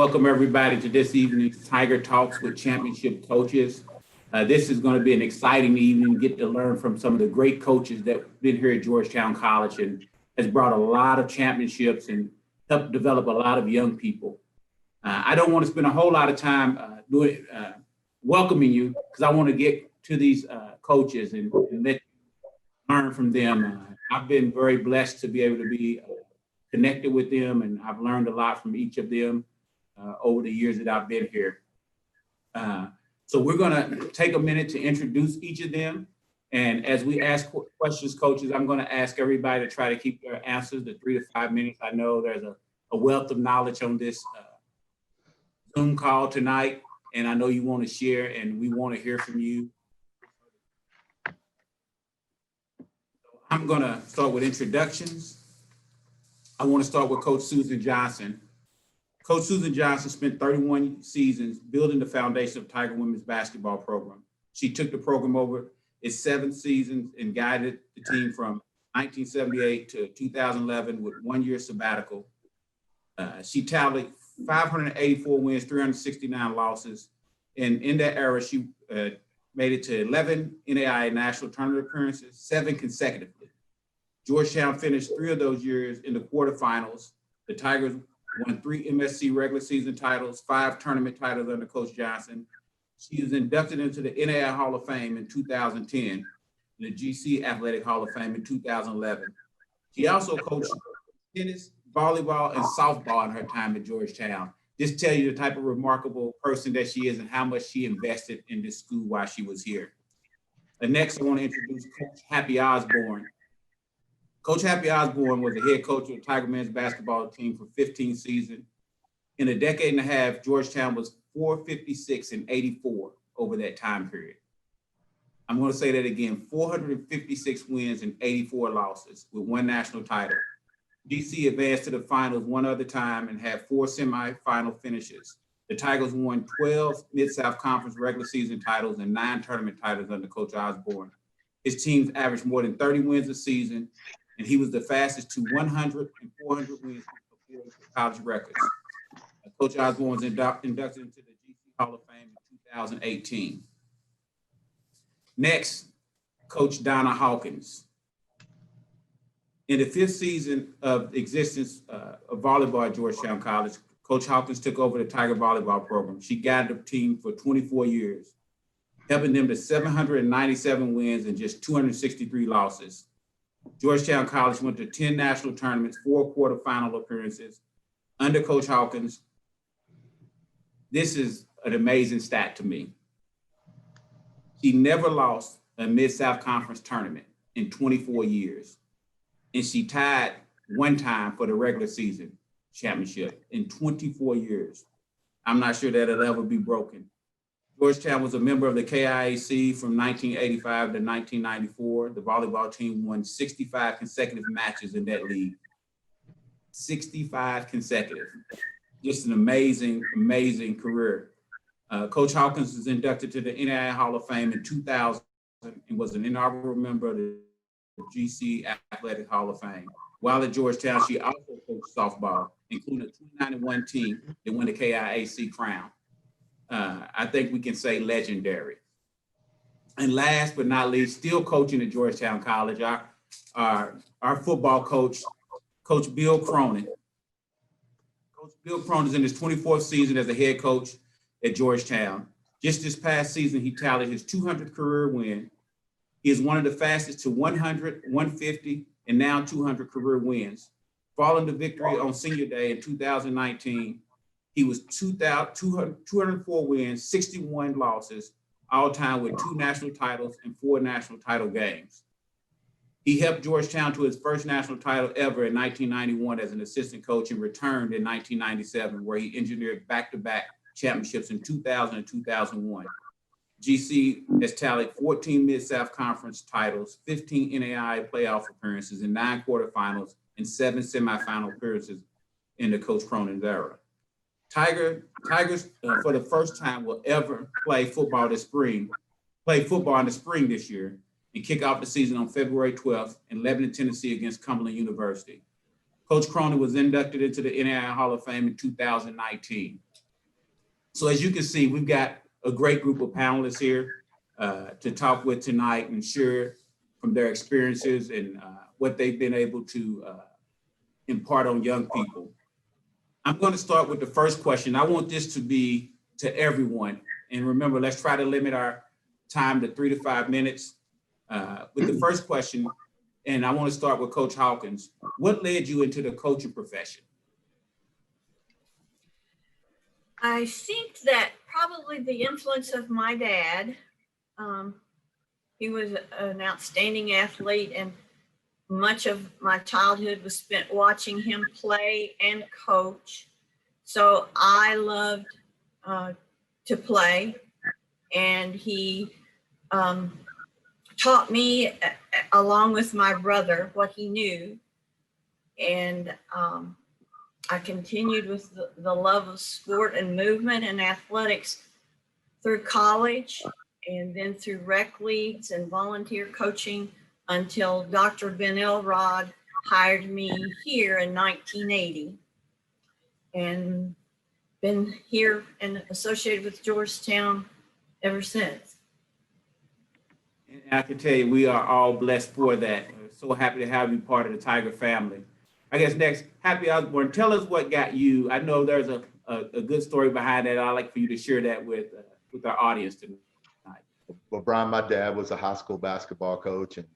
welcome everybody to this evening's Tiger Talks with Championship Coaches. This is going to be an exciting evening. Get to learn from some of the great coaches that have been here at Georgetown College and has brought a lot of championships and helped develop a lot of young people. I don't want to spend a whole lot of time welcoming you because I want to get to these coaches and let you learn from them. I've been very blessed to be able to be connected with them, and I've learned a lot from each of them over the years that I've been here. So we're going to take a minute to introduce each of them. And as we ask questions, coaches, I'm going to ask everybody to try to keep their answers to 3 to 5 minutes. I know there's a wealth of knowledge on this Zoom call tonight, and I know you want to share, and we want to hear from you. I'm going to start with introductions. I want to start with Coach Susan Johnson. Coach Susan Johnson spent 31 seasons building the foundation of Tiger women's basketball program. She took the program over its 7 seasons and guided the team from 1978 to 2011 with 1 year sabbatical. She tallied 584 wins, 369 losses. And in that era, she made it to 11 NAIA national tournament appearances, 7 consecutively. Georgetown finished 3 of those years in the quarterfinals. The Tigers won 3 MSC regular season titles, 5 tournament titles under Coach Johnson. She was inducted into the NAIA Hall of Fame in 2010, and the GC Athletic Hall of Fame in 2011. She also coached tennis, volleyball, and softball in her time at Georgetown. This tells you the type of remarkable person that she is and how much she invested in this school while she was here. And next, I want to introduce Coach Happy Osborne. Coach Happy Osborne was the head coach of the Tiger men's basketball team for 15 seasons. In a decade and a half, Georgetown was 456 and 84 over that time period. I'm going to say that again, 456 wins and 84 losses with 1 national title. DC advanced to the finals 1 other time and had 4 semifinal finishes. The Tigers won 12 Mid-South Conference regular season titles and 9 tournament titles under Coach Osborne. His teams averaged more than 30 wins a season, and he was the fastest to 100 and 400 wins before college records. Coach Osborne was inducted into the GC Hall of Fame in 2018. Next, Coach Donna Hawkins. In the 5th season of existence of volleyball at Georgetown College, Coach Hawkins took over the Tiger volleyball program. She guided the team for 24 years, helping them to 797 wins and just 263 losses. Georgetown College went to 10 national tournaments, 4 quarterfinal appearances under Coach Hawkins. This is an amazing stat to me. She never lost a Mid-South Conference tournament in 24 years. And she tied 1 time for the regular season championship in 24 years. I'm not sure that'll ever be broken. Georgetown was a member of the KIAC from 1985 to 1994. The volleyball team won 65 consecutive matches in that league. 65 consecutive. Just an amazing, amazing career. Coach Hawkins was inducted to the NAIA Hall of Fame in 2000 and was an inaugural member of the GC Athletic Hall of Fame. While at Georgetown, she also coached softball, including a 291 team that won the KIAC crown. I think we can say legendary. And last but not least, still coaching at Georgetown College, our football coach, Coach Bill Cronin. Coach Bill Cronin is in his 24th season as a head coach at Georgetown. Just this past season, he tallied his 200th career win. He is one of the fastest to 100, 150, and now 200 career wins. Following the victory on Senior Day in 2019, he was 204 wins, 61 losses, all time with 2 national titles and 4 national title games. He helped Georgetown to his first national title ever in 1991 as an assistant coach and returned in 1997, where he engineered back-to-back championships in 2000 and 2001. GC has tallied 14 Mid-South Conference titles, 15 NAIA playoff appearances, and 9 quarterfinals and 7 semifinal appearances in the Coach Cronin's era. Tigers, for the first time, will ever play football in the spring this year and kick off the season on February 12th in Lebanon, Tennessee against Cumberland University. Coach Cronin was inducted into the NAIA Hall of Fame in 2019. So as you can see, we've got a great group of panelists here to talk with tonight and share from their experiences and what they've been able to impart on young people. I'm going to start with the first question. I want this to be to everyone. And remember, let's try to limit our time to 3 to 5 minutes. With the first question, and I want to start with Coach Hawkins. What led you into the coaching profession? I think that probably the influence of my dad. He was an outstanding athlete, and much of my childhood was spent watching him play and coach. So I loved to play, and he taught me, along with my brother, what he knew. And I continued with the love of sport and movement and athletics through college, and then through rec leagues and volunteer coaching until Dr. Ben Elrod hired me here in 1980, and been here and associated with Georgetown ever since. And I can tell you, we are all blessed for that. We're so happy to have you part of the Tiger family. I guess next, Happy Osborne, tell us what got you. I know there's a good story behind that. I'd like for you to share that with our audience tonight. Well, Brian, my dad was a high school basketball coach, and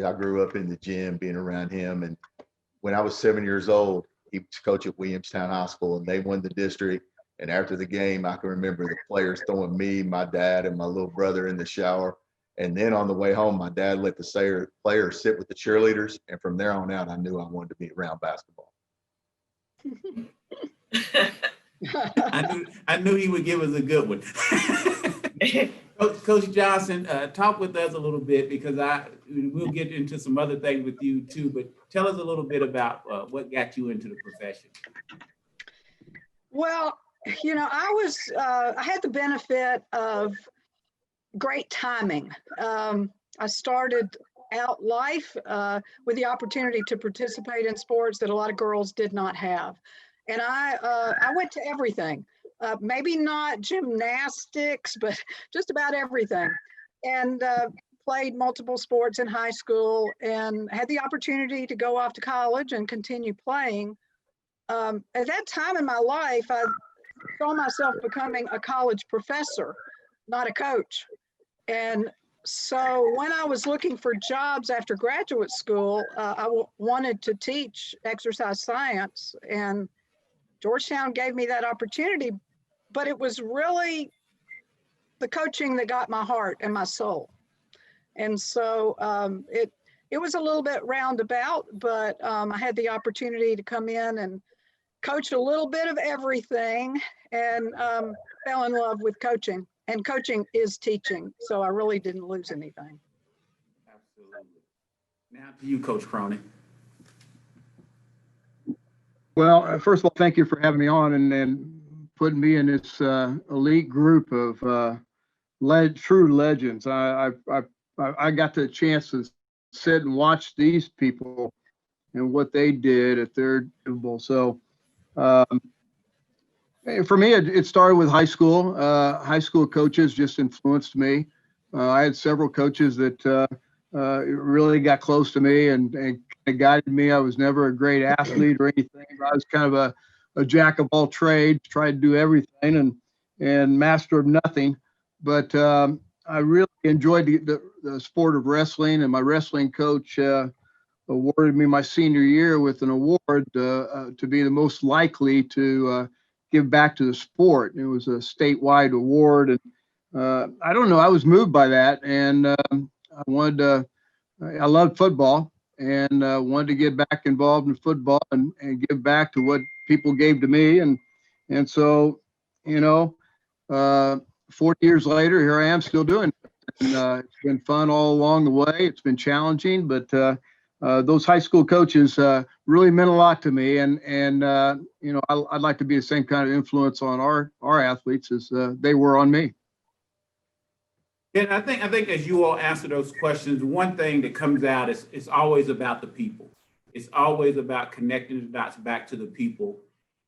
I grew up in the gym being around him. And when I was 7 years old, he was coach at Williamstown High School, and they won the district. And after the game, I can remember the players throwing me, my dad, and my little brother in the shower. And then on the way home, my dad let the players sit with the cheerleaders. And from there on out, I knew I wanted to be around basketball. I knew he would give us a good one. Coach Johnson, talk with us a little bit, because we'll get into some other things with you too, but tell us a little bit about what got you into the profession. Well, you know, I had the benefit of great timing. I started out life with the opportunity to participate in sports that a lot of girls did not have. And I went to everything, maybe not gymnastics, but just about everything. And played multiple sports in high school and had the opportunity to go off to college and continue playing. At that time in my life, I saw myself becoming a college professor, not a coach. And so when I was looking for jobs after graduate school, I wanted to teach exercise science, and Georgetown gave me that opportunity, but it was really the coaching that got my heart and my soul. And so it was a little bit roundabout, but I had the opportunity to come in and coach a little bit of everything, and fell in love with coaching. And coaching is teaching, so I really didn't lose anything. Absolutely. Now to you, Coach Cronin. Well, first of all, thank you for having me on and putting me in this elite group of true legends. I got the chance to sit and watch these people and what they did at their level. So for me, it started with high school. High school coaches just influenced me. I had several coaches that really got close to me and guided me. I was never a great athlete or anything. I was kind of a jack of all trades, tried to do everything and master of nothing. But I really enjoyed the sport of wrestling, and my wrestling coach awarded me my senior year with an award to be the most likely to give back to the sport. It was a statewide award, and I don't know, I was moved by that, and I loved football, and wanted to get back involved in football and give back to what people gave to me, and so, you know, 40 years later, here I am still doing it. And it's been fun all along the way. It's been challenging, but those high school coaches really meant a lot to me, and you know, I'd like to be the same kind of influence on our athletes as they were on me. And I think as you all answer those questions, one thing that comes out is it's always about the people. It's always about connecting the dots back to the people.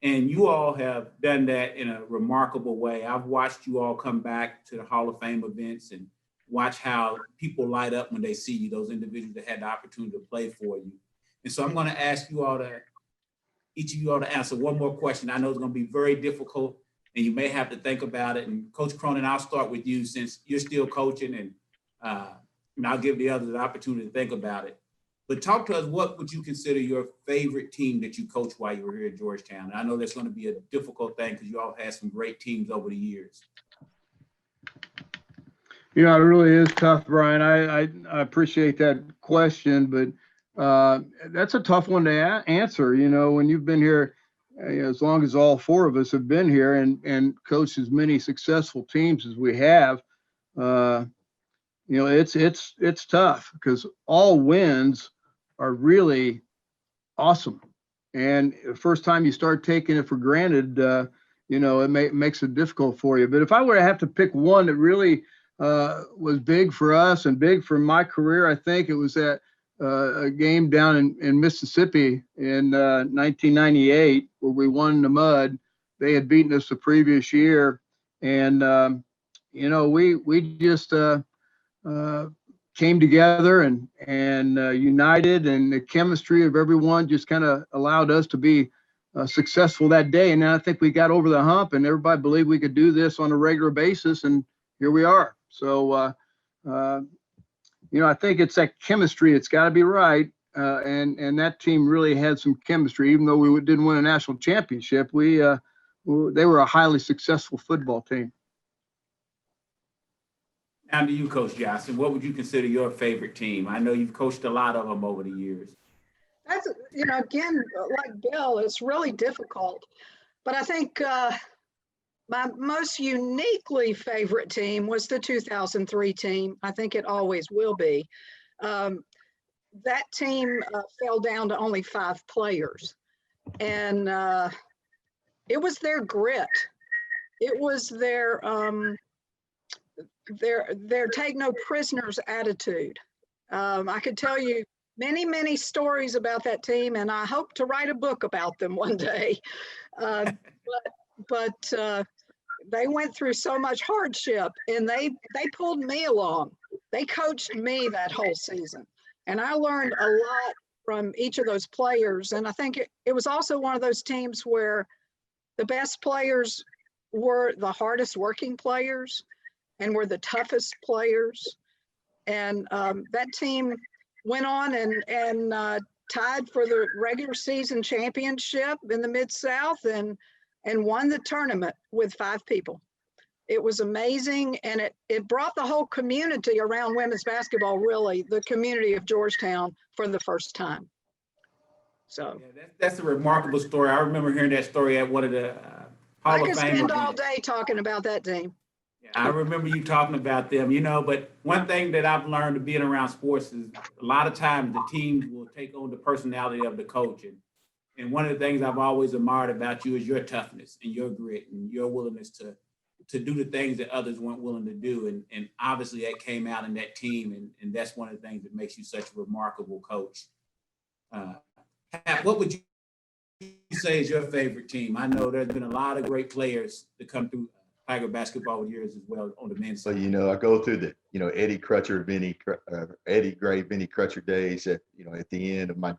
And you all have done that in a remarkable way. I've watched you all come back to the Hall of Fame events and watch how people light up when they see you, those individuals that had the opportunity to play for you. And so I'm going to ask you all each of you all to answer one more question. I know it's going to be very difficult and you may have to think about it. And Coach Cronin, I'll start with you since you're still coaching and I'll give the others an opportunity to think about it. But talk to us, what would you consider your favorite team that you coached while you were here at Georgetown? And I know that's going to be a difficult thing because you all had some great teams over the years. You know, it really is tough, Brian. I appreciate that question, but that's a tough one to answer. You know, when you've been here, as long as all four of us have been here and coached as many successful teams as we have, you know, it's tough because all wins are really awesome. And the first time you start taking it for granted, you know, it makes it difficult for you. But if I were to have to pick one that really was big for us and big for my career, I think it was that a game down in Mississippi in 1998 where we won in the mud. They had beaten us the previous year. And, you know, we just came together and united, and the chemistry of everyone just kind of allowed us to be successful that day. And then I think we got over the hump and everybody believed we could do this on a regular basis. And here we are. So, you know, I think it's that chemistry. It's got to be right. And that team really had some chemistry, even though we didn't win a national championship. They were a highly successful football team. Now to you, Coach Johnson, what would you consider your favorite team? I know you've coached a lot of them over the years. That's, you know, again, like Bill, it's really difficult. But I think my most uniquely favorite team was the 2003 team. I think it always will be. That team fell down to only 5 players. And it was their grit. It was their take no prisoners attitude. I could tell you many stories about that team, and I hope to write a book about them one day. But they went through so much hardship, and they pulled me along. They coached me that whole season, and I learned a lot from each of those players. And I think it was also one of those teams where the best players were the hardest working players and were the toughest players. And that team went on and tied for the regular season championship in the Mid-South and won the tournament with 5 people. It was amazing, and it brought the whole community around women's basketball, really, the community of Georgetown, for the first time. So yeah, that's a remarkable story. I remember hearing that story at one of the Hall of Fame I could spend all events. day talking about that team. I remember you talking about them, you know, but one thing that I've learned to being around sports is a lot of times the teams will take on the personality of the coach. And one of the things I've always admired about you is your toughness and your grit and your willingness to do the things that others weren't willing to do. And obviously that came out in that team. And that's one of the things that makes you such a remarkable coach. What would you say is your favorite team? I know there's been a lot of great players that come through Tiger basketball years as well on the men's So, side. you know, I go through the, you know, Eddie Gray, Vinny Crutcher days at the end of my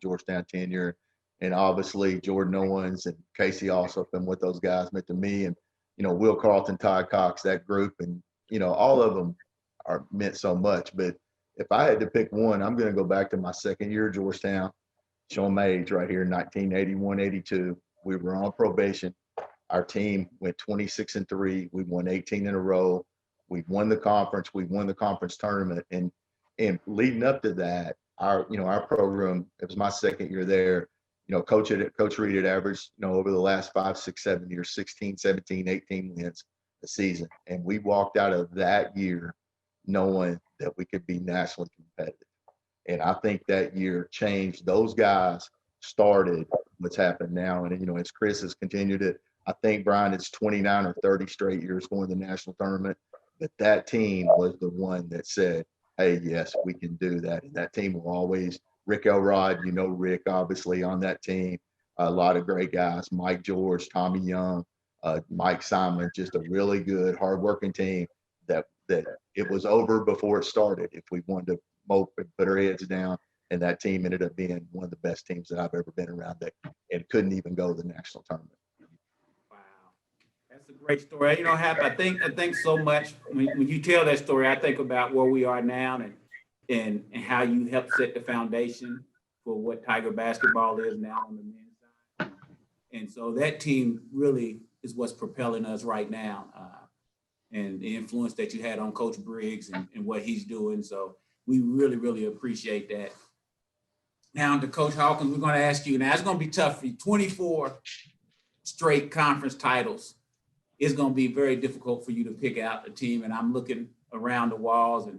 Georgetown tenure. And obviously Jordan Owens and Casey Alsop and what those guys meant to me. And, you know, Will Carlton, Todd Cox, that group. And, you know, all of them meant so much. But if I had to pick one, I'm going to go back to my second year at Georgetown, showing my age right here, 1981-82. We were on probation. Our team went 26-3. We won 18 in a row. We won the conference. We won the conference tournament. And leading up to that, our program, it was my second year there. You know, Coach Reed had averaged, you know, over the last 5, 6, 7 years, 16, 17, 18 wins a season. And we walked out of that year knowing that we could be nationally competitive. And I think that year changed. Those guys started what's happened now. And, you know, as Chris has continued it, I think, Brian, it's 29 or 30 straight years going to the national tournament. But that team was the one that said, hey, yes, we can do that. And that team will always, Rick Elrod, you know Rick, obviously, on that team. a lot of great guys, Mike George, Tommy Young, Mike Simon, just a really good, hardworking team that it was over before it started. If we wanted to mope and put our heads down, and that team ended up being one of the best teams that I've ever been around that and couldn't even go to the national tournament. Wow, that's a great story. You know, Hap, I think so much when you tell that story, I think about where we are now and how you helped set the foundation for what Tiger basketball is now on the men's side. And so that team really is what's propelling us right now. And the influence that you had on Coach Briggs and what he's doing. So we really, really appreciate that. Now to Coach Hawkins, we're going to ask you, now it's going to be tough for you, 24 straight conference titles. It's going to be very difficult for you to pick out a team. And I'm looking around the walls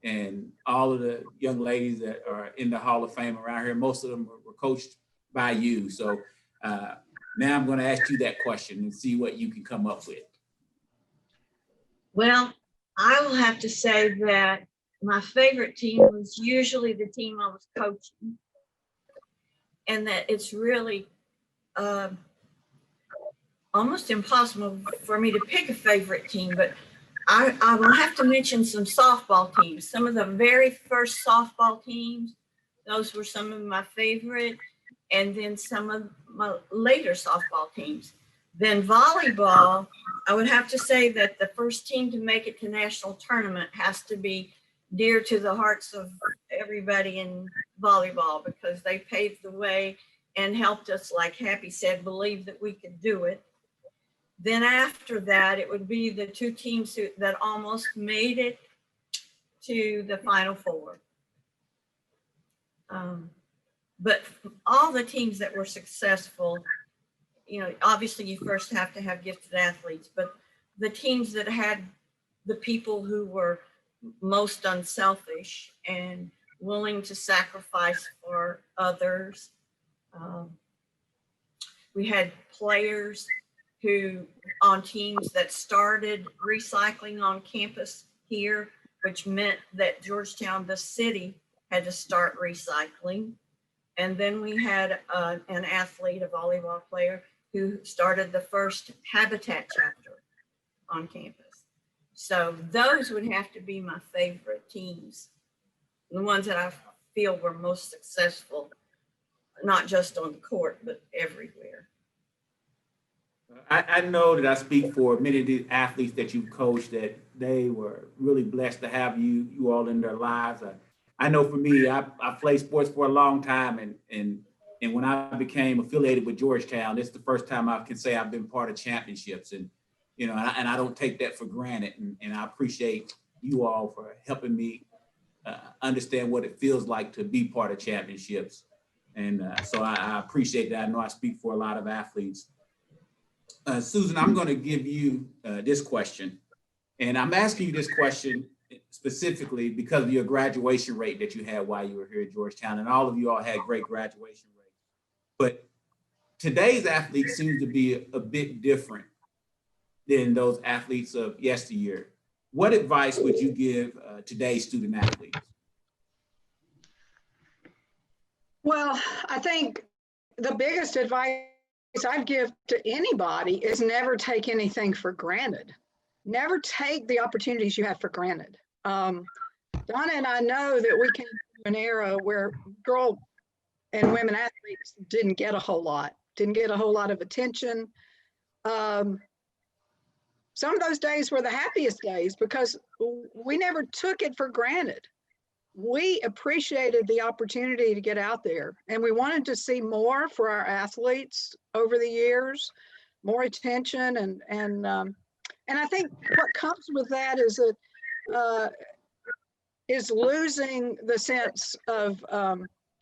and all of the young ladies that are in the Hall of Fame around here, most of them were coached by you. So now I'm going to ask you that question and see what you can come up with. Well, I will have to say that my favorite team was usually the team I was coaching, and that it's really almost impossible for me to pick a favorite team, but I will have to mention some softball teams. Some of the very first softball teams, those were some of my favorite, and then some of my later softball teams. Then volleyball, I would have to say that the first team to make it to national tournament has to be dear to the hearts of everybody in volleyball, because they paved the way and helped us, like Happy said, believe that we could do it. Then after that, it would be the two teams that almost made it to the Final Four. But all the teams that were successful, you know, obviously you first have to have gifted athletes, but the teams that had the people who were most unselfish and willing to sacrifice for others. We had players who on teams that started recycling on campus here, which meant that Georgetown, the city, had to start recycling. And then we had an athlete, a volleyball player, who started the first Habitat chapter on campus. So those would have to be my favorite teams, the ones that I feel were most successful, not just on the court, but everywhere. I know that I speak for many of the athletes that you coached, that they were really blessed to have you all in their lives. I know for me, I played sports for a long time, and when I became affiliated with Georgetown, this is the first time I can say I've been part of championships, and you know, and I don't take that for granted, and I appreciate you all for helping me understand what it feels like to be part of championships, and so I appreciate that. I know I speak for a lot of athletes. Susan, I'm going to give you this question, and I'm asking you this question specifically because of your graduation rate that you had while you were here at Georgetown, and all of you all had great graduation rates. But today's athletes seem to be a bit different than those athletes of yesteryear. What advice would you give today's student athletes? Well, I think the biggest advice I'd give to anybody is never take anything for granted. Never take the opportunities you have for granted. Donna and I know that we came from an era where girl and women athletes didn't get a whole lot of attention. Some of those days were the happiest days because we never took it for granted. We appreciated the opportunity to get out there, and we wanted to see more for our athletes over the years, more attention, and I think what comes with that is that is losing the sense of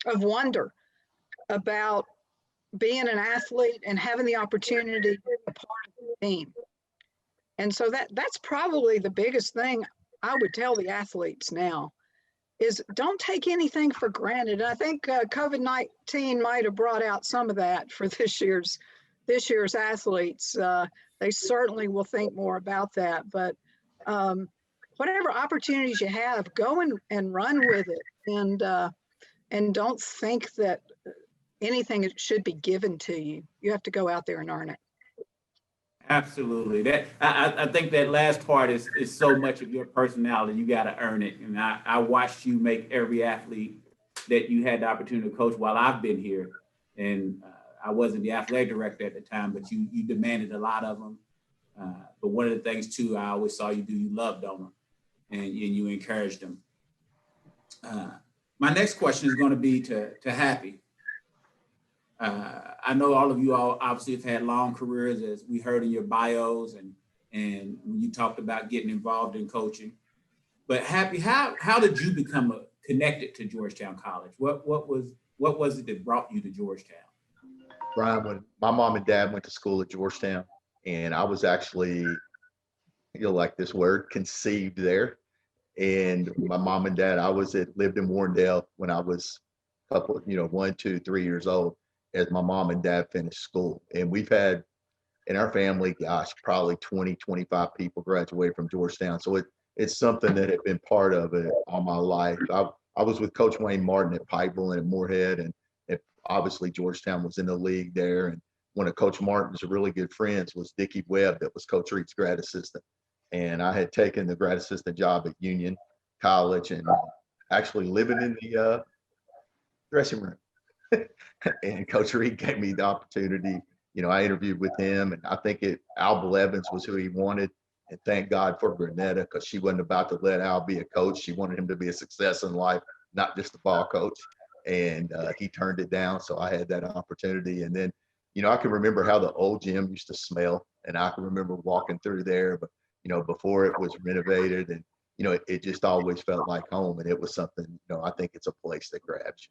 wonder about being an athlete and having the opportunity to be a part of the team. And so that's probably the biggest thing I would tell the athletes now is don't take anything for granted. And I think COVID-19 might have brought out some of that for this year's athletes. They certainly will think more about that, but whatever opportunities you have, go and run with it, and don't think that anything should be given to you. You have to go out there and earn it. Absolutely. That I think that last part is so much of your personality. You got to earn it. And I watched you make every athlete that you had the opportunity to coach while I've been here. And I wasn't the athletic director at the time, but you demanded a lot of them. But one of the things too, I always saw you do, you loved on them and you encouraged them. My next question is going to be to Happy. I know all of you all obviously have had long careers, as we heard in your bios, and when you talked about getting involved in coaching. But Happy, how did you become connected to Georgetown College? What was it that brought you to Georgetown? Brian, when my mom and dad went to school at Georgetown, and I was actually, you'll like this word, conceived there. And my mom and dad, lived in Warrendale when I was a couple, 1, 2, 3 years old, as my mom and dad finished school. And we've had in our family, gosh, probably 20, 25 people graduate from Georgetown. So it's something that had been part of it all my life. I was with Coach Wayne Martin at Pikeville and at Moorhead, and obviously Georgetown was in the league there. And one of Coach Martin's really good friends was Dickie Webb, that was Coach Reed's grad assistant. And I had taken the grad assistant job at Union College and actually living in the dressing room. And Coach Reed gave me the opportunity. I interviewed with him, and I think Al Blevins was who he wanted. And thank God for Granetta, because she wasn't about to let Al be a coach. She wanted him to be a success in life, not just a ball coach. And he turned it down. So I had that opportunity. And then, I can remember how the old gym used to smell, and I can remember walking through there, but, before it was renovated, and, it just always felt like home. And it was something, I think it's a place that grabs you.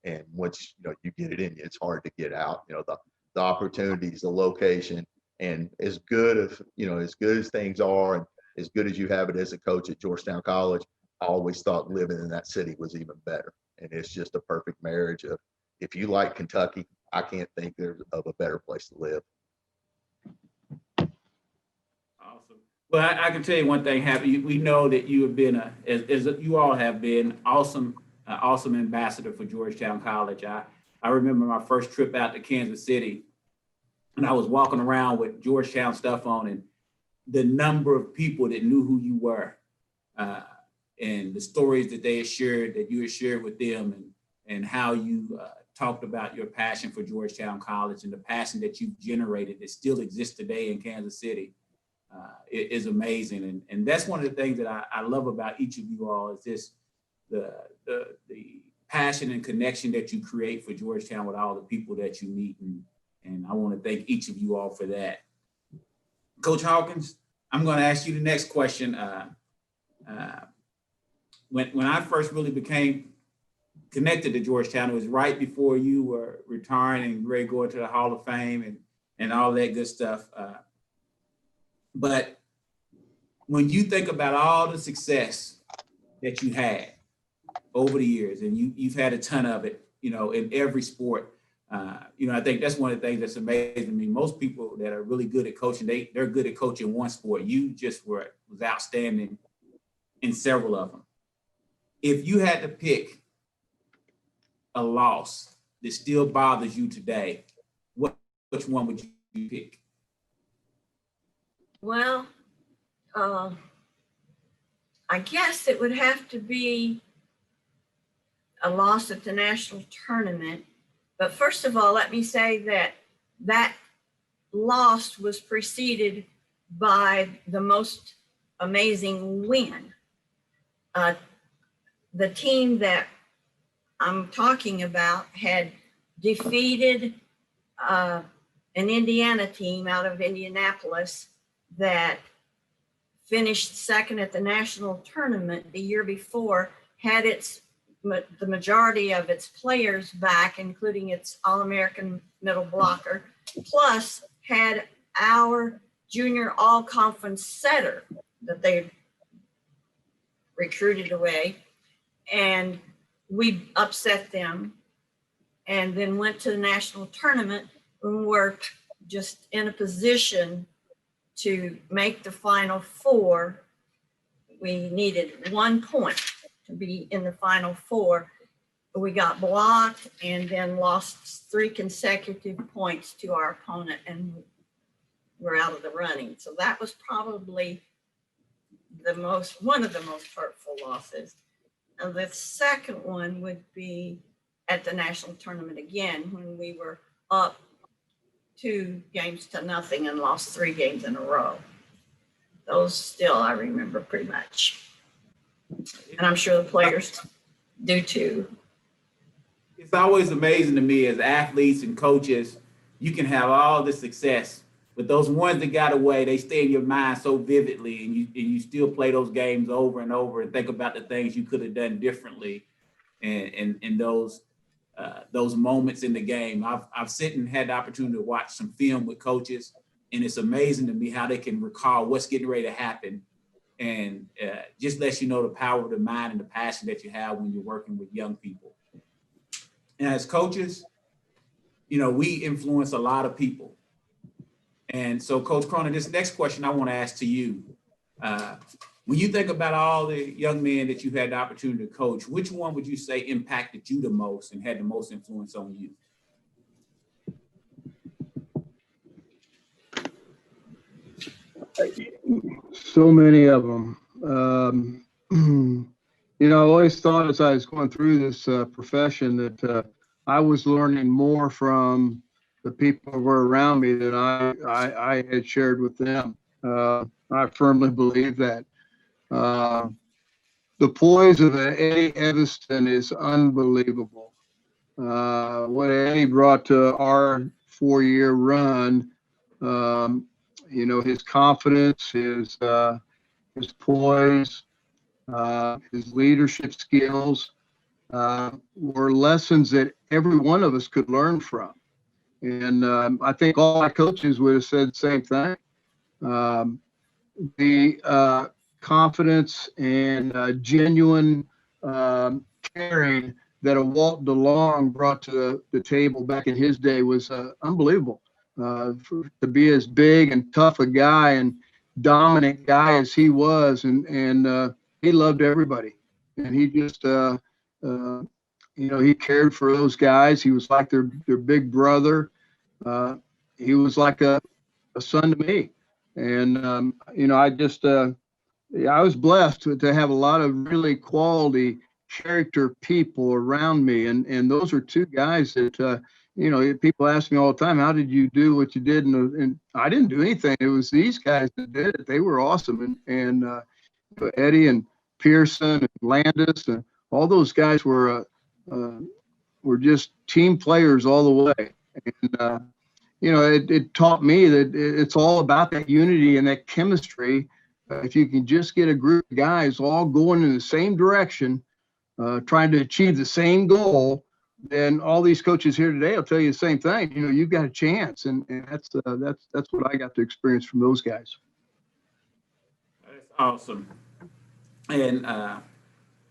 And once, you get it in you, it's hard to get out. The opportunities, the location, and as good as things are, and as good as you have it as a coach at Georgetown College, I always thought living in that city was even better. And it's just a perfect marriage of, if you like Kentucky, I can't think of a better place to live. Awesome. Well, I can tell you one thing, Happy. We know that you have been as you all have been, awesome ambassador for Georgetown College. I remember my first trip out to Kansas City, and I was walking around with Georgetown stuff on, and the number of people that knew who you were, and the stories that you had shared with them, and how you talked about your passion for Georgetown College and the passion that you've generated that still exists today in Kansas City. It is amazing. And that's one of the things that I love about each of you all, is this, the passion and connection that you create for Georgetown with all the people that you meet. And I want to thank each of you all for that. Coach Hawkins, I'm going to ask you the next question. When I first really became connected to Georgetown, it was right before you were retiring and ready to go into the Hall of Fame and all that good stuff. But when you think about all the success that you had over the years, and you've had a ton of it, in every sport, I think that's one of the things that's amazing to me. Most people that are really good at coaching, they're good at coaching one sport. You just was outstanding in several of them. If you had to pick a loss that still bothers you today, which one would you pick? Well, I guess it would have to be a loss at the national tournament. But first of all, let me say that loss was preceded by the most amazing win. The team that I'm talking about had defeated an Indiana team out of Indianapolis that finished second at the national tournament the year before, had the majority of its players back, including its All-American middle blocker, plus had our junior all-conference setter that they recruited away. And we upset them and then went to the national tournament and were just in a position to make the Final Four. We needed 1 point to be in the Final Four. we got blocked and then lost 3 consecutive points to our opponent and we're out of the running. So that was probably one of the most hurtful losses. And the second one would be at the national tournament again, when we were up 2-0 and lost 3 games in a row. Those still I remember pretty much. And I'm sure the players do too. It's always amazing to me as athletes and coaches, you can have all the success, but those ones that got away, they stay in your mind so vividly, and you still play those games over and over and think about the things you could have done differently, and those moments in the game. I've sit and had the opportunity to watch some film with coaches, and it's amazing to me how they can recall what's getting ready to happen, and just lets you know the power of the mind and the passion that you have when you're working with young people. And as coaches, we influence a lot of people. And so, Coach Cronin, this next question I want to ask to you. When you think about all the young men that you've had the opportunity to coach, which one would you say impacted you the most and had the most influence on you? So many of them. I always thought as I was going through this profession that I was learning more from the people who were around me than I had shared with them. I firmly believe that. The poise of Eddie Evanston is unbelievable. What Eddie brought to our 4-year run, his confidence, his poise, his leadership skills were lessons that every one of us could learn from. And I think all my coaches would have said the same thing. The confidence and genuine caring that a Walt DeLong brought to the table back in his day was unbelievable. To be as big and tough a guy and dominant guy as he was, and he loved everybody, and he just he cared for those guys. He was like their big brother. He was like a son to me, and I was blessed to have a lot of really quality character people around me, and those are 2 guys that people ask me all the time, how did you do what you did? And I didn't do anything. It was these guys that did it. They were awesome, and Eddie and Pearson and Landis and all those guys were just team players all the way. And it taught me that it's all about that unity and that chemistry. If you can just get a group of guys all going in the same direction, trying to achieve the same goal, then all these coaches here today will tell you the same thing. You've got a chance, and that's what I got to experience from those guys. That's awesome. And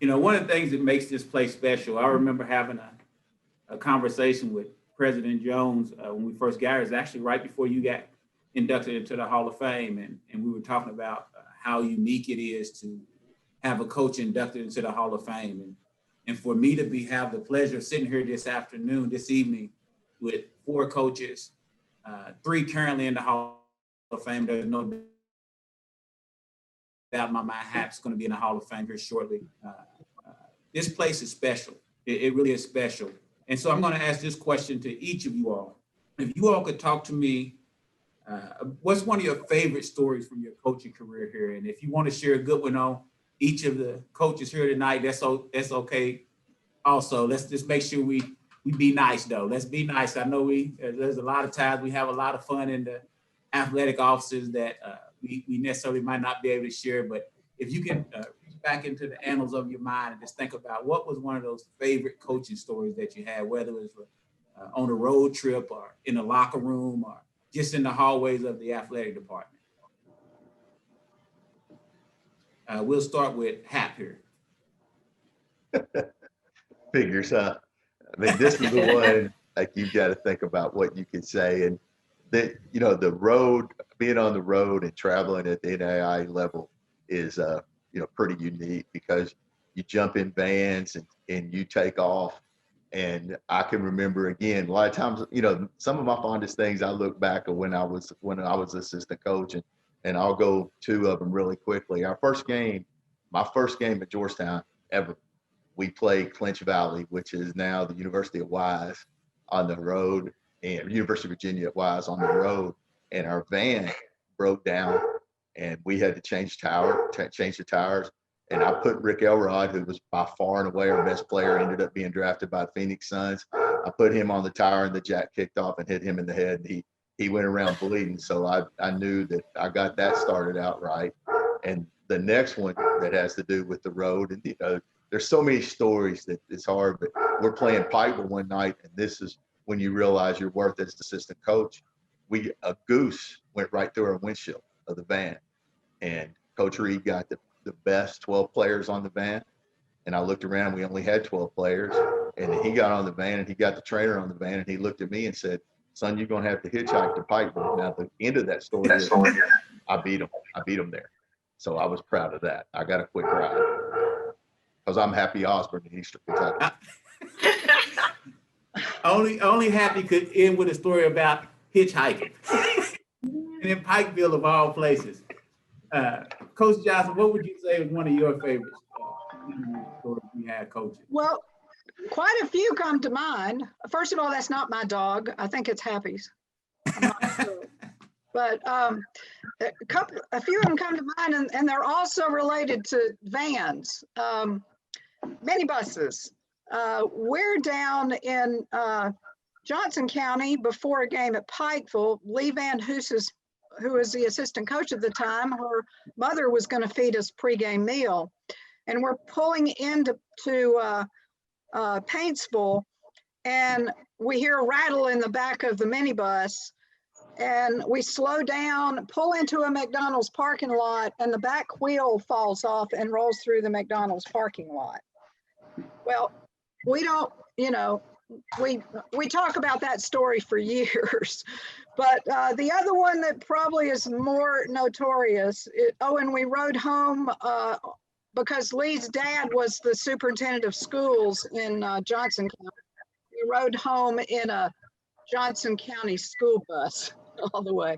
one of the things that makes this place special, I remember having a conversation with President Jones when we first got here. It's actually right before you got inducted into the Hall of Fame, and we were talking about how unique it is to have a coach inducted into the Hall of Fame, and for me to have the pleasure of sitting here this evening with 4 coaches, 3 currently in the Hall of Fame. There's no doubt in my mind Hap's going to be in the Hall of Fame here shortly. This place is special. It really is special. And so I'm going to ask this question to each of you all. If you all could talk to me, what's one of your favorite stories from your coaching career here? And if you want to share a good one on each of the coaches here tonight, that's okay. Also, let's just make sure we be nice, though. Let's be nice. I know there's a lot of times we have a lot of fun in the athletic offices that we necessarily might not be able to share. But if you can reach back into the annals of your mind and just think about what was one of those favorite coaching stories that you had, whether it was on a road trip or in the locker room or just in the hallways of the athletic department. We'll start with Hap here. Figures, huh? I mean, this is the one, like, you've got to think about what you can say. And the road, being on the road and traveling at the NAIA level is, pretty unique, because you jump in vans and you take off And I can remember, again, a lot of times, you know, some of my fondest things I look back at when I was assistant coach, and I'll go two of them really quickly. My first game at Georgetown ever, we played Clinch Valley, which is now the University of Wise, on the road, and University of Virginia at Wise on the road. And our van broke down and we had to change the tires. And I put Rick Elrod, who was by far and away our best player, ended up being drafted by the Phoenix Suns. I put him on the tire and the jack kicked off and hit him in the head. He went around bleeding. So I knew that I got that started out right. And the next one that has to do with the road, and you know, there's so many stories that it's hard, but we're playing Pikeville one night, and this is when you realize your worth as assistant coach. A goose went right through our windshield of the van, and Coach Reed got the best 12 players on the van. And I looked around, we only had 12 players, and he got on the van and he got the trainer on the van, and he looked at me and said, "Son, you're going to have to hitchhike to Pikeville." Now, the end of that story is I beat him there. So I was proud of that. I got a quick ride because I'm Happy Osborne in Eastern Kentucky. Only Happy could end with a story about hitchhiking. And in Pikeville of all places. Coach Johnson, what would you say was one of your favorites stories you had coaching? Well, quite a few come to mind. First of all, that's not my dog. I think it's Happy's. I'm not sure. But a few of them come to mind, and they're also related to vans, minibuses. We're down in Johnson County before a game at Pikeville. Lee Van Hooses, who was the assistant coach at the time, her mother was going to feed us pregame meal. And we're pulling into Paintsville, and we hear a rattle in the back of the minibus. And we slow down, pull into a McDonald's parking lot, and the back wheel falls off and rolls through the McDonald's parking lot. Well, we don't, you know, we talk about that story for years. But the other one that probably is more notorious, and we rode home because Lee's dad was the superintendent of schools in Johnson County. We rode home in a Johnson County school bus all the way.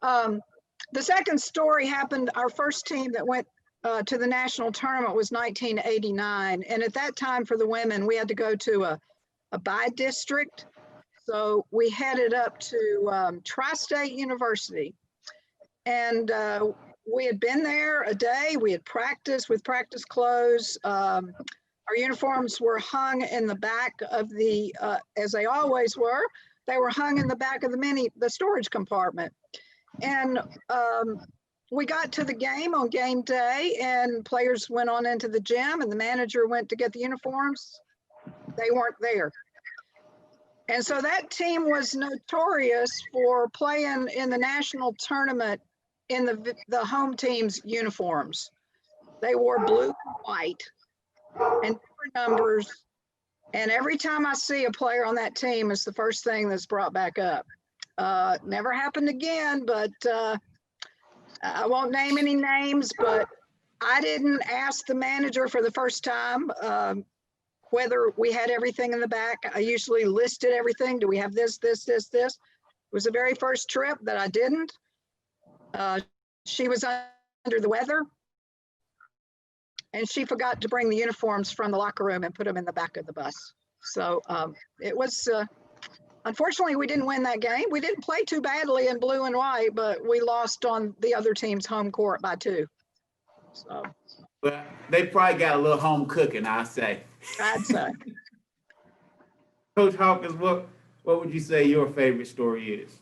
The second story happened, our first team that went to the national tournament was 1989. And at that time for the women, we had to go to a by-district. So we headed up to Tri-State University. And we had been there a day. We had practiced with practice clothes. Our uniforms were hung in the back of the, as they always were, they were hung in the back of the storage compartment. And we got to the game on game day, and players went on into the gym, and the manager went to get the uniforms. They weren't there. And so that team was notorious for playing in the national tournament in the home team's uniforms. They wore blue and white and different numbers. And every time I see a player on that team, it's the first thing that's brought back up. Never happened again, but I won't name any names, but I didn't ask the manager for the first time whether we had everything in the back. I usually listed everything. Do we have this, this, this, this? It was the very first trip that I didn't. She was under the weather, and she forgot to bring the uniforms from the locker room and put them in the back of the bus. So it was, unfortunately, we didn't win that game. We didn't play too badly in blue and white, but we lost on the other team's home court by 2. So. Well, they probably got a little home cooking, I'd say. I'd say. Coach Hawkins, what would you say your favorite story is?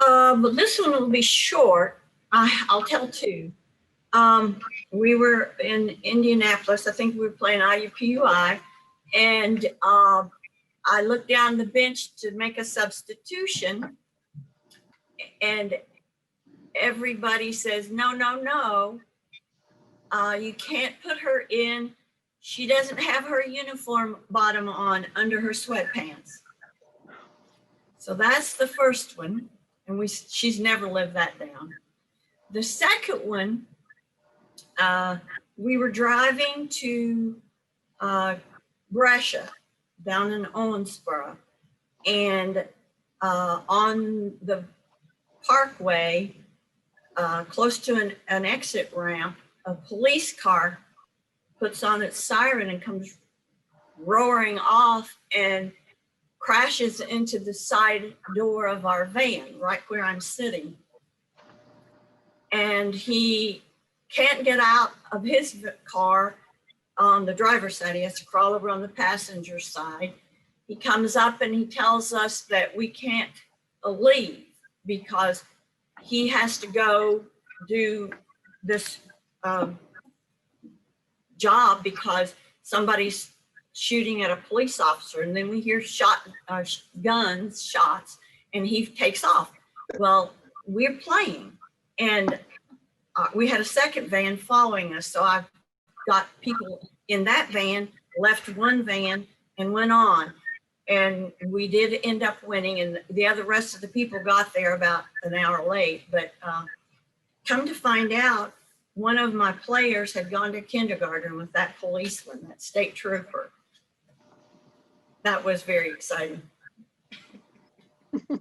But this one will be short. I'll tell 2. We were in Indianapolis. I think we were playing IUPUI, and I looked down the bench to make a substitution, and everybody says, no, no, no. You can't put her in. She doesn't have her uniform bottom on under her sweatpants. So that's the first one. And she's never lived that down. The second one, we were driving to Brescia, down in Owensboro. And on the parkway, close to an exit ramp, a police car puts on its siren and comes roaring off and crashes into the side door of our van, right where I'm sitting. And he can't get out of his car on the driver's side. He has to crawl over on the passenger side. He comes up and he tells us that we can't leave because he has to go do this job because somebody's shooting at a police officer. And then we hear shots, and he takes off. Well, we're playing, and we had a second van following us. So I've got people in that van, left one van and went on. And we did end up winning, and the rest of the people got there about an hour late. But come to find out, one of my players had gone to kindergarten with that policeman, that state trooper. That was very exciting. Coach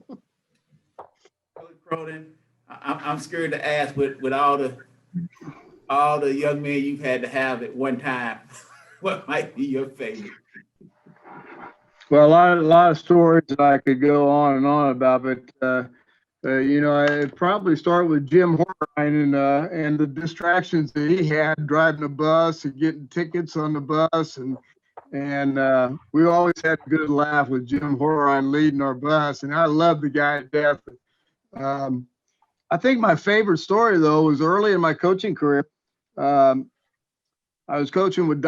Cronin, I'm scared to ask, with all the young men you've had to have at one time, what might be your favorite? Well, a lot of stories that I could go on and on about, but you know, I'd probably start with Jim Horine and the distractions that he had driving the bus and getting tickets on the bus, and we always had a good laugh with Jim Horine leading our bus, and I love the guy to death. I think my favorite story though was early in my coaching career. I was coaching with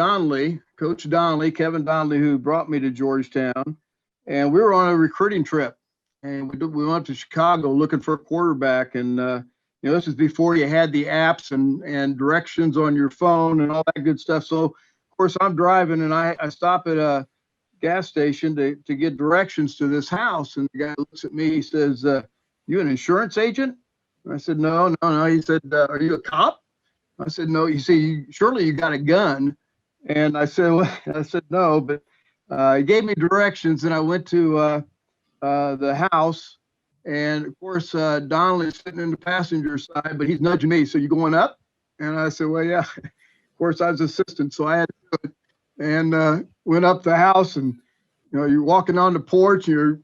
Coach Donnelly, Kevin Donnelly, who brought me to Georgetown, and we were on a recruiting trip, and we went to Chicago looking for a quarterback. And you know, this was before you had the apps and directions on your phone and all that good stuff. So of course I'm driving, and I stop at a gas station to get directions to this house, and the guy looks at me. He says, "You an insurance agent?" And I said, No. He said, "Are you a cop?" I said, "No." You see, surely you got a gun. And I said, well, no, but he gave me directions, and I went to the house, and of course Donnelly's sitting in the passenger side, but he's nudging me. "So you going up?" And I said, "Well, yeah." Of course, I was assistant, so I had to do it, and went up the house, and you know, you're walking on the porch, you're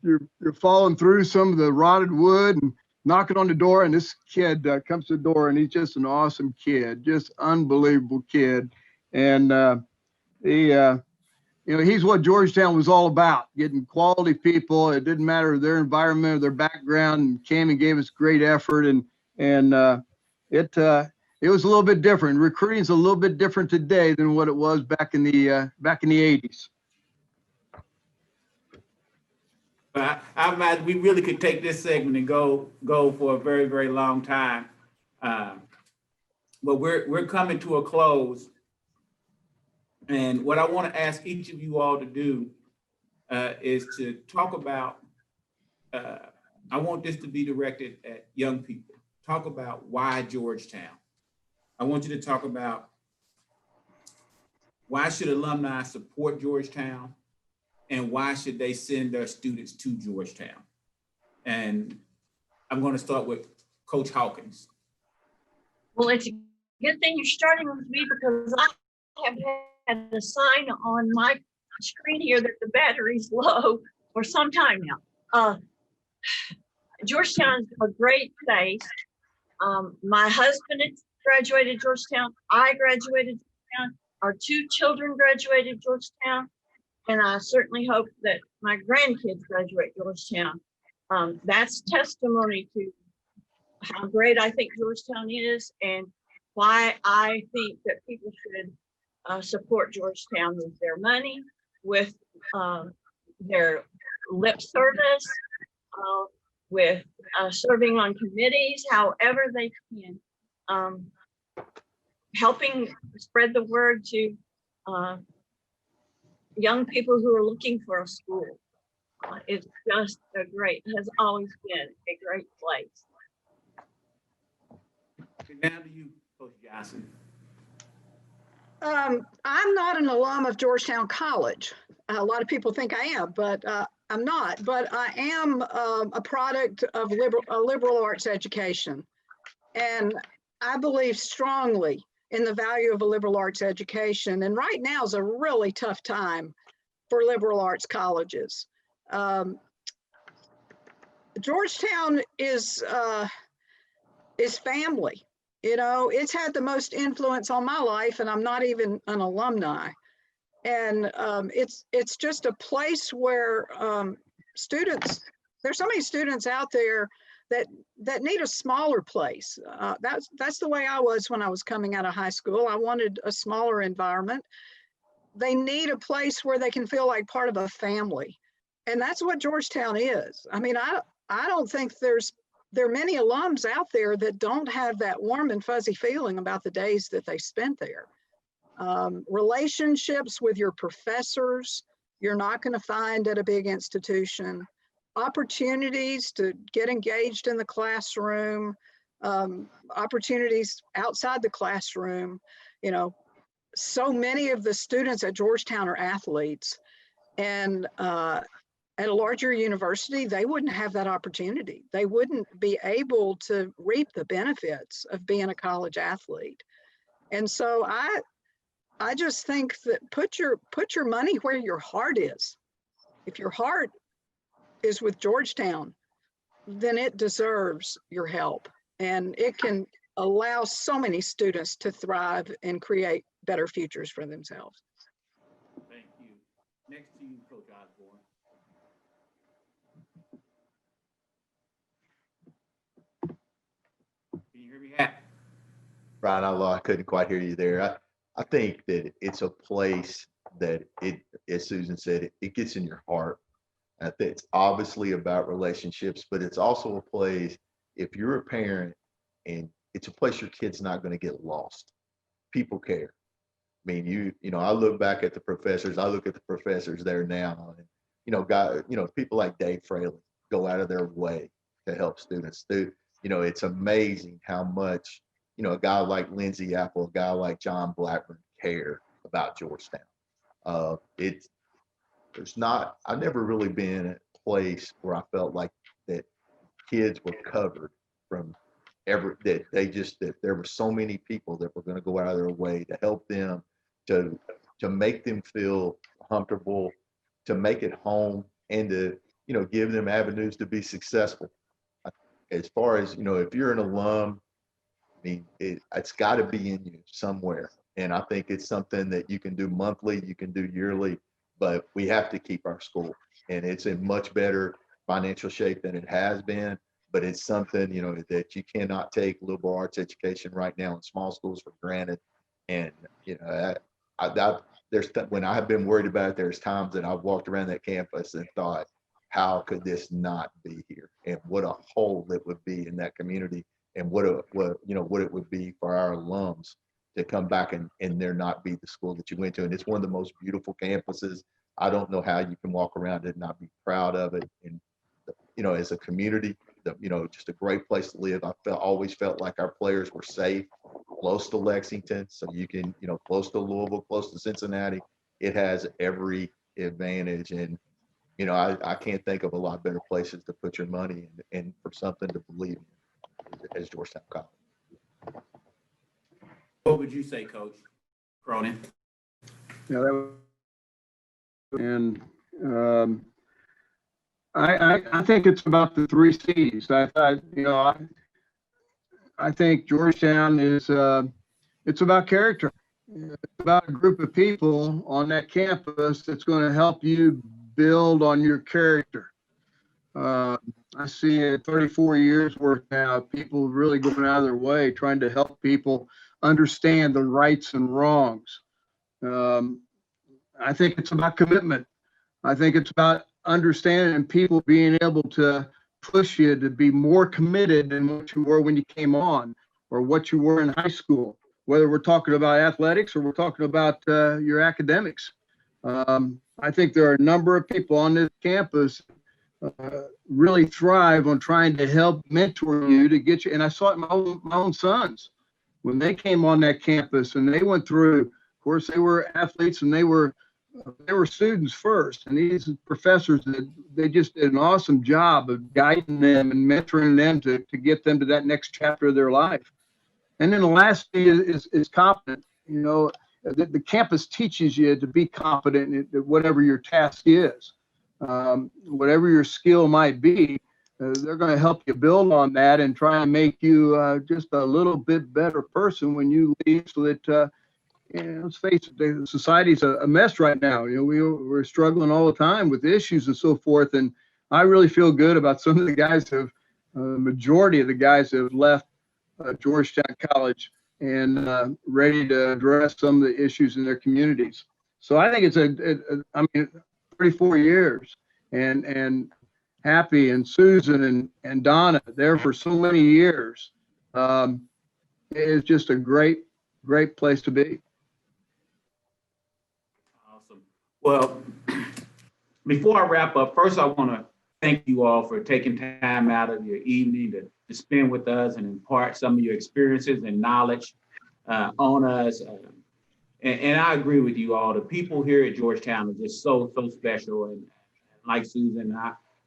falling through some of the rotted wood and knocking on the door, and this kid comes to the door, and he's just an awesome kid, just unbelievable kid. And he, you know, he's what Georgetown was all about, getting quality people. It didn't matter their environment or their background, and came and gave us great effort. And it was a little bit different. Recruiting's a little bit different today than what it was back in the 80s. But I imagine we really could take this segment and go for a very, very long time. But we're coming to a close. And what I want to ask each of you all to do is to talk about, I want this to be directed at young people. Talk about why Georgetown. I want you to talk about why should alumni support Georgetown, and why should they send their students to Georgetown? And I'm going to start with Coach Hawkins. Well, it's a good thing you're starting with me, because I have had a sign on my screen here that the battery's low for some time now. Georgetown is a great place. My husband graduated Georgetown. I graduated Georgetown. Our two children graduated Georgetown. And I certainly hope that my grandkids graduate Georgetown. That's testimony to how great I think Georgetown is, and why I think that people should support Georgetown with their money, with their lip service, with serving on committees, however they can, helping spread the word to young people who are looking for a school. It's just has always been a great place. Now to you, Coach Johnson. I'm not an alum of Georgetown College. A lot of people think I am, but I'm not. But I am a product of a liberal arts education. And I believe strongly in the value of a liberal arts education. And right now is a really tough time for liberal arts colleges. Georgetown is family. You know, it's had the most influence on my life, and I'm not even an alumni. And it's just a place where students, there's so many students out there that need a smaller place. That's the way I was when I was coming out of high school. I wanted a smaller environment. They need a place where they can feel like part of a family. And that's what Georgetown is. I mean, I don't think there are many alums out there that don't have that warm and fuzzy feeling about the days that they spent there. Relationships with your professors, you're not going to find at a big institution. Opportunities to get engaged in the classroom, opportunities outside the classroom. You know, so many of the students at Georgetown are athletes, and at a larger university, they wouldn't have that opportunity. They wouldn't be able to reap the benefits of being a college athlete. And so I just think that put your money where your heart is. If your heart is with Georgetown, then it deserves your help. And it can allow so many students to thrive and create better futures for themselves. Thank you. Next to you, Coach Osborne. Can you hear me, Hat? Brian, I couldn't quite hear you there. I think that it's a place that as Susan said, it gets in your heart. I think it's obviously about relationships, but it's also a place, if you're a parent, and it's a place your kid's not going to get lost. People care. I mean, you know, I look back at the professors. I look at the professors there now, and people like Dave Fraley go out of their way to help students. It's amazing how much, a guy like Lindsay Apple, a guy like John Blackburn care about Georgetown. I've never really been in a place where I felt like that kids were covered from that there were so many people that were going to go out of their way to help them, to make them feel comfortable, to make it home, and to, give them avenues to be successful. As far as, if you're an alum, I mean, it's got to be in you somewhere. And I think it's something that you can do monthly, you can do yearly, but we have to keep our school. And it's in much better financial shape than it has been. But it's something, that you cannot take liberal arts education right now in small schools for granted. And, when I have been worried about it, there's times that I've walked around that campus and thought, how could this not be here? And what a hole it would be in that community, and what it would be for our alums to come back and there not be the school that you went to. And it's one of the most beautiful campuses. I don't know how you can walk around it and not be proud of it. And, as a community, just a great place to live. Always felt like our players were safe, close to Lexington. So you can, close to Louisville, close to Cincinnati. It has every advantage. And, I can't think of a lot better places to put your money in and for something to believe in as Georgetown College. What would you say, Coach Cronin? Yeah, I think it's about the 3 C's. I think Georgetown is it's about character. It's about a group of people on that campus that's going to help you build on your character. I see it 34 years worth now, people really going out of their way trying to help people understand the rights and wrongs. I think it's about commitment. I think it's about understanding people being able to push you to be more committed than what you were when you came on, or what you were in high school, whether we're talking about athletics or we're talking about your academics. I think there are a number of people on this campus really thrive on trying to help mentor you to get you. And I saw it in my own sons when they came on that campus and they went through. Of course, they were athletes and they were they were students first, and these professors, they just did an awesome job of guiding them and mentoring them to get them to that next chapter of their life. And then the last thing is competent. You know, the campus teaches you to be competent at whatever your task is, whatever your skill might be. They're going to help you build on that and try and make you just a little bit better person when you leave, so that let's face it, the society's a mess right now. You know, we're struggling all the time with issues and so forth. And I really feel good about some of the guys who have, majority of the guys that have left Georgetown College and ready to address some of the issues in their communities. So I think it's I mean, 34 years, and Happy and Susan and Donna there for so many years. It's just a great place to be. Awesome. Well, before I wrap up, first I want to thank you all for taking time out of your evening to spend with us and impart some of your experiences and knowledge on us. And I agree with you all. The people here at Georgetown are just so special. And like Susan,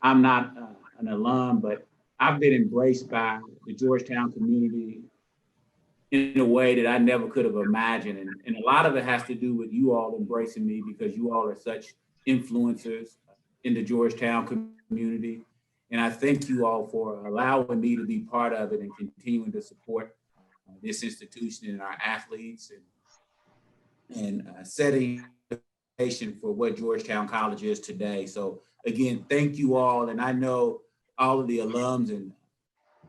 I'm not an alum, but I've been embraced by the Georgetown community in a way that I never could have imagined. And a lot of it has to do with you all embracing me, because you all are such influencers in the Georgetown community. And I thank you all for allowing me to be part of it and continuing to support this institution and our athletes, and setting the foundation for what Georgetown College is today. So again, thank you all. And I know all of the alums and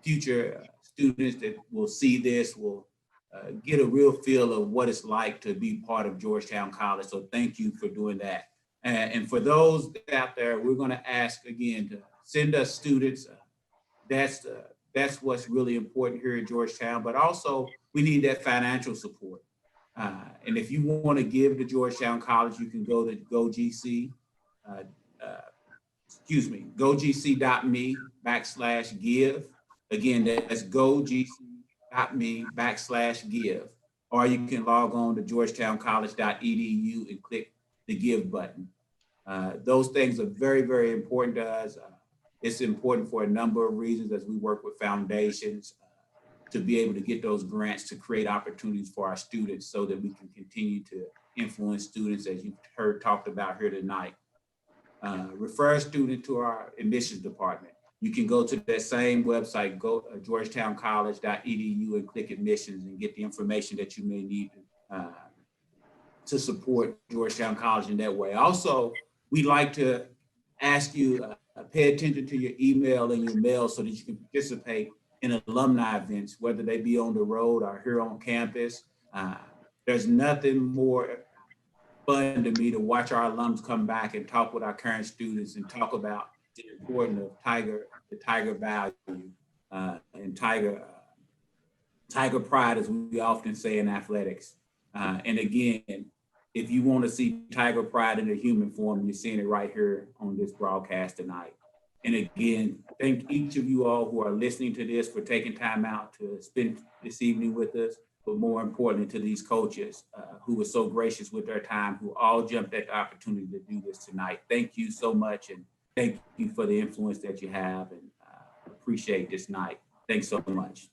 future students that will see this will get a real feel of what it's like to be part of Georgetown College. So thank you for doing that. And for those out there, we're going to ask again to send us students. That's what's really important here at Georgetown, but also we need that financial support. And if you want to give to Georgetown College, you can go to gogc.me/give. Again, that's gogc.me/give. Or you can log on to georgetowncollege.edu and click the give button. Those things are very important to us. It's important for a number of reasons as we work with foundations to be able to get those grants to create opportunities for our students so that we can continue to influence students, as you've heard talked about here tonight. Refer a student to our admissions department. You can go to that same website, go georgetowncollege.edu and click admissions and get the information that you may need to support Georgetown College in that way. Also, we'd like to ask you pay attention to your email and your mail so that you can participate in alumni events, whether they be on the road or here on campus. There's nothing more fun to me to watch our alums come back and talk with our current students and talk about the importance of the Tiger value and Tiger pride, as we often say in athletics. And again, if you want to see Tiger pride in a human form, you're seeing it right here on this broadcast tonight. And again, thank each of you all who are listening to this for taking time out to spend this evening with us, but more importantly to these coaches who were so gracious with their time, who all jumped at the opportunity to do this tonight. Thank you so much, and thank you for the influence that you have, and appreciate this night. Thanks so much.